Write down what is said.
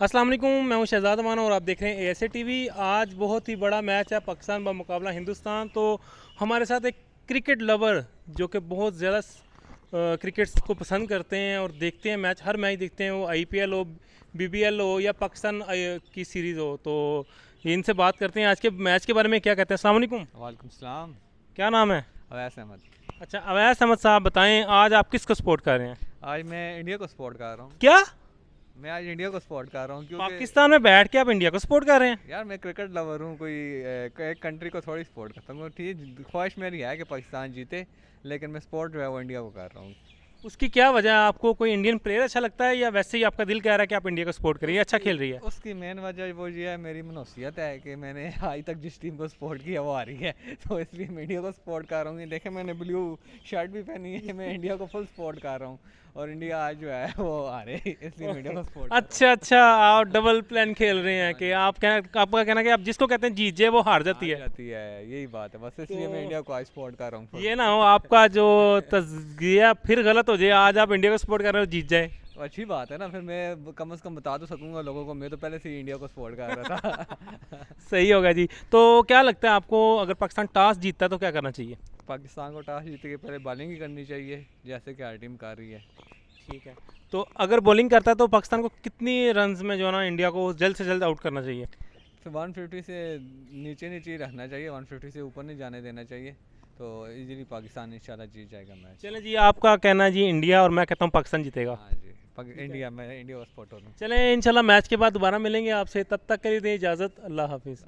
अस्सलाम वालेकुम, मैं हूं शहजाद अमान और आप देख रहे हैं एएसए टीवी। आज बहुत ही बड़ा मैच है पाकिस्तान मुकाबला हिंदुस्तान। तो हमारे साथ एक क्रिकेट लवर जो कि बहुत ज़्यादा क्रिकेट को पसंद करते हैं और देखते हैं मैच, हर मैच देखते हैं, वो आईपीएल हो, बीबीएल हो या पाकिस्तान की सीरीज़ हो। तो इनसे बात करते हैं आज के मैच के बारे में, क्या कहते हैं। अस्सलाम वालेकुम। वालेकुम सलाम। क्या नाम है? अवैस अहमद। अच्छा, अवैस अहमद साहब, बताएं आज आप किसको सपोर्ट कर रहे हैं? आज मैं इंडिया को सपोर्ट कर रहा हूँ। क्या मैं आज इंडिया को सपोर्ट कर रहा हूँ क्योंकि पाकिस्तान में बैठ के आप इंडिया को सपोर्ट कर रहे हैं? यार मैं क्रिकेट लवर हूँ, कोई एक कंट्री को थोड़ी सपोर्ट करता हूँ। ठीक, ख्वाहिश मेरी है कि पाकिस्तान जीते, लेकिन मैं सपोर्ट जो है वो इंडिया को कर रहा हूँ। उसकी क्या वजह है? आपको कोई इंडियन प्लेयर अच्छा लगता है या वैसे ही आपका दिल कह रहा है कि आप इंडिया को सपोर्ट करिए, अच्छा खेल रही है? उसकी मेन वजह वो ये है, मेरी मनोसियत है कि मैंने आज तक जिस टीम को सपोर्ट किया वो आ रही है, तो इसलिए मैं इंडिया को सपोर्ट कर रहा हूँ। देखे, मैंने ब्लू शर्ट भी पहनी है, मैं इंडिया को फुल सपोर्ट कर रहा हूँ और इंडिया आज जो है वो आ रहे हैं, इसलिए मैं इंडिया को सपोर्ट कर रहा अच्छा अच्छा, आप डबल प्लान खेल रहे हैं कि आपका कहना कि आप जिसको कहते हैं जीत जाए वो हार हूँ। जाती आ है। जाती है, यही बात है बस, इसलिए मैं तो इंडिया को आज सपोर्ट कर रहा हूँ full। ये ना हो आपका जो तजगिया फिर गलत हो जाए, आज आप इंडिया को सपोर्ट कर रहे हो, जीत जाए। तो अच्छी बात है ना, फिर मैं कम से कम बता तो सकूंगा लोगों को, मैं तो पहले से ही इंडिया को सपोर्ट कर रहा था। सही होगा जी। तो क्या लगता है आपको, अगर पाकिस्तान टॉस जीतता है तो क्या करना चाहिए? पाकिस्तान को टॉस जीत के पहले बॉलिंग ही करनी चाहिए, जैसे कि हर टीम कर रही है। ठीक है। तो अगर बॉलिंग करता है तो पाकिस्तान को कितनी रन्स में जो है ना इंडिया को जल्द से जल्द आउट करना चाहिए? फिर 150 से नीचे नीचे ही रखना चाहिए, 150 से ऊपर नहीं जाने देना चाहिए, तो इजीली पाकिस्तान इंशाल्लाह जीत जाएगा मैच। चलें जी, आपका कहना है जी इंडिया और मैं कहता हूँ पाकिस्तान जीतेगा। हाँ जी, इंडिया, मैं इंडिया का सपोर्टर हूँ। चलें, इंशाल्लाह मैच के बाद दोबारा मिलेंगे आपसे, तब तक के लिए दें इजाज़त। अल्लाह हाफिज़।